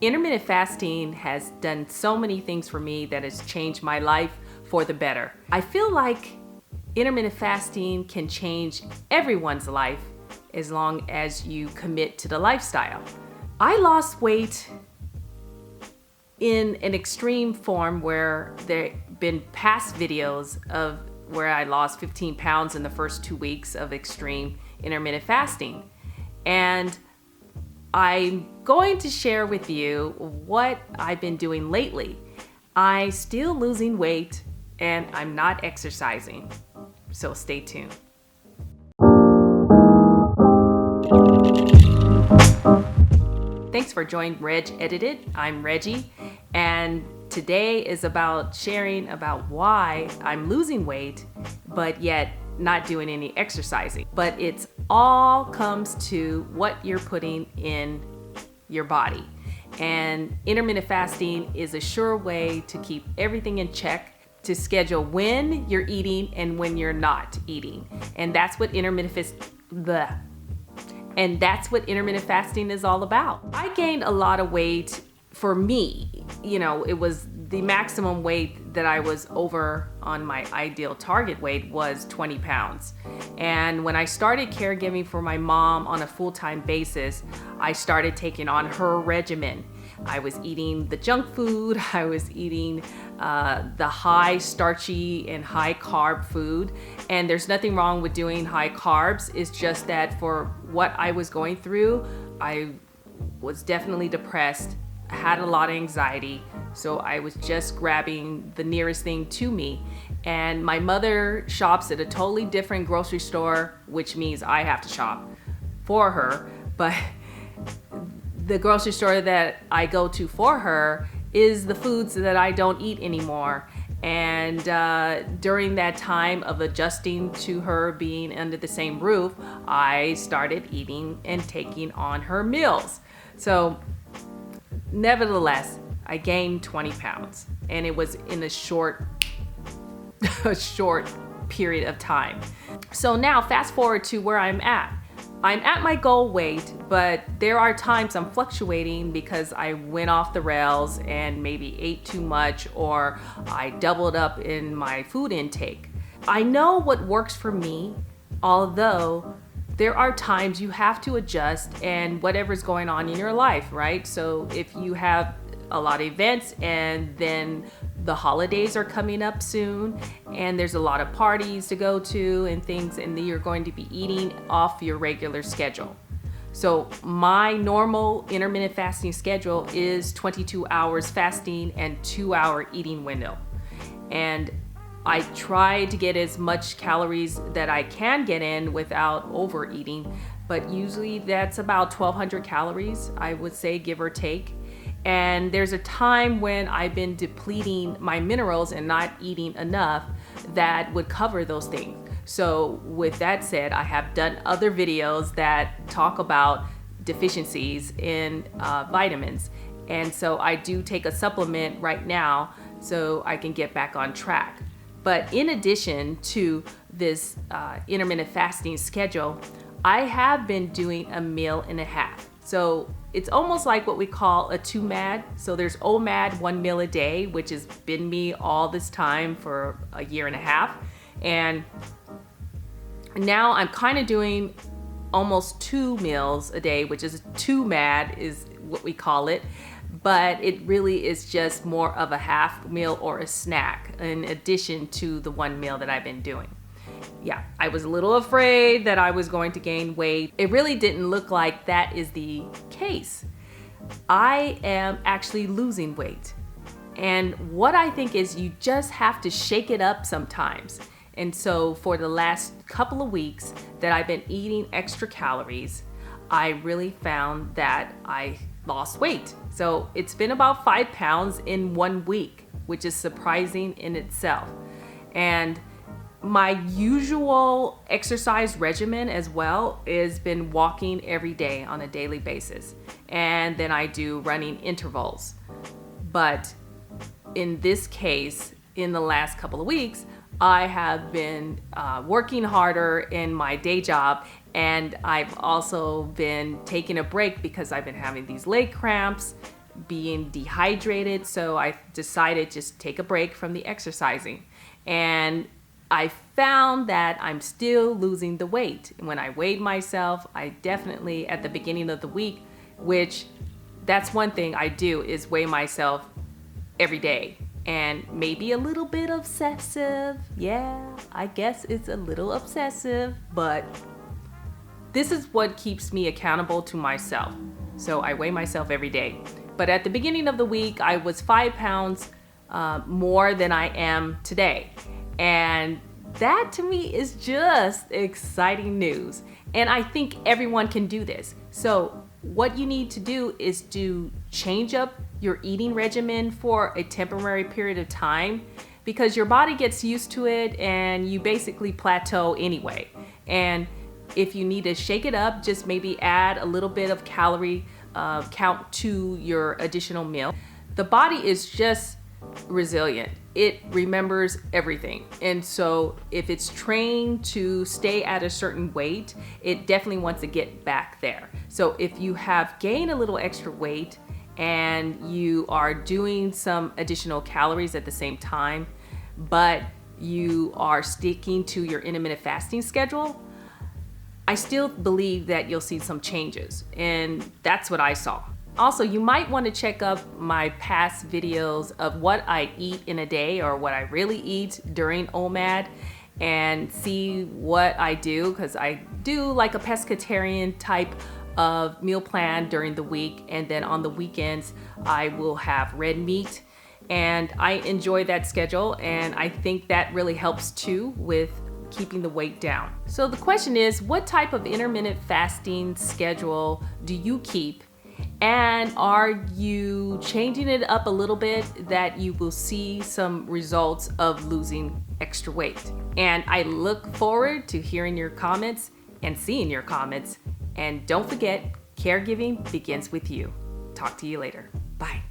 Intermittent fasting has done so many things for me that has changed my life for the better. I feel like intermittent fasting can change everyone's life as long as you commit to the lifestyle. I lost weight in an extreme form where there have been past videos of where I lost 15 pounds in the first 2 weeks of extreme intermittent fasting. And I'm going to share with you what I've been doing lately. I'm still losing weight and I'm not exercising. So stay tuned. Thanks for joining Reg Edited. I'm Reggie, and today is about sharing about why I'm losing weight, but yet not doing any exercising. But it's all comes to what you're putting in your body. And intermittent fasting is a sure way to keep everything in check, to schedule when you're eating and when you're not eating. And that's what intermittent fasting is all about. I gained a lot of weight. For me, it was the maximum weight that I was over on my ideal target weight was 20 pounds. And when I started caregiving for my mom on a full-time basis, I started taking on her regimen. I was eating the junk food, I was eating the high starchy and high carb food. And there's nothing wrong with doing high carbs. It's just that for what I was going through, I was definitely depressed, had a lot of anxiety, so I was just grabbing the nearest thing to me. And my mother shops at a totally different grocery store, which means I have to shop for her. But the grocery store that I go to for her is the foods that I don't eat anymore. And during that time of adjusting to her being under the same roof, I started eating and taking on her meals. So nevertheless, I gained 20 pounds, and it was in a short period of time. So now fast forward to where I'm at. I'm at my goal weight, but there are times I'm fluctuating because I went off the rails and maybe ate too much, or I doubled up in my food intake. I know what works for me, although there are times you have to adjust and whatever's going on in your life, right? So if you have a lot of events and then the holidays are coming up soon and there's a lot of parties to go to and things, and then you're going to be eating off your regular schedule. So my normal intermittent fasting schedule is 22 hours fasting and 2-hour eating window. And I try to get as much calories that I can get in without overeating, but usually that's about 1,200 calories, I would say, give or take. And there's a time when I've been depleting my minerals and not eating enough that would cover those things. So with that said, I have done other videos that talk about deficiencies in vitamins. And so I do take a supplement right now so I can get back on track. But in addition to this intermittent fasting schedule, I have been doing a meal and a half. So it's almost like what we call a 2-MAD. So there's OMAD, 1 meal a day, which has been me all this time for a year and a half. And now I'm kind of doing almost 2 meals a day, which is 2-MAD is what we call it. But it really is just more of a half meal or a snack in addition to the 1 meal that I've been doing. Yeah, I was a little afraid that I was going to gain weight. It really didn't look like that is the case. I am actually losing weight. And what I think is you just have to shake it up sometimes. And so for the last couple of weeks that I've been eating extra calories, I really found that I lost weight. So it's been about 5 pounds in 1 week, which is surprising in itself. And my usual exercise regimen as well has been walking every day on a daily basis. And then I do running intervals. But in this case, in the last couple of weeks, I have been working harder in my day job, and I've also been taking a break because I've been having these leg cramps being dehydrated, so I decided just take a break from the exercising. And I found that I'm still losing the weight. When I weighed myself, I definitely, at the beginning of the week, which that's one thing I do, is weigh myself every day. And maybe a little bit obsessive. Yeah, I guess it's a little obsessive, but this is what keeps me accountable to myself. So I weigh myself every day. But at the beginning of the week, I was 5 pounds more than I am today. And that to me is just exciting news. And I think everyone can do this. So what you need to do is to change up your eating regimen for a temporary period of time, because your body gets used to it and you basically plateau anyway. And if you need to shake it up, just maybe add a little bit of calorie count to your additional meal. The body is just resilient. It remembers everything. And so if it's trained to stay at a certain weight, it definitely wants to get back there. So if you have gained a little extra weight and you are doing some additional calories at the same time, but you are sticking to your intermittent fasting schedule, I still believe that you'll see some changes. And that's what I saw. Also, you might want to check up my past videos of what I eat in a day, or what I really eat during OMAD, and see what I do, because I do like a pescatarian type of meal plan during the week, and then on the weekends I will have red meat, and I enjoy that schedule, and I think that really helps too with keeping the weight down. So the question is, what type of intermittent fasting schedule do you keep? And are you changing it up a little bit that you will see some results of losing extra weight? And I look forward to hearing your comments and seeing your comments. And don't forget, caregiving begins with you. Talk to you later. Bye.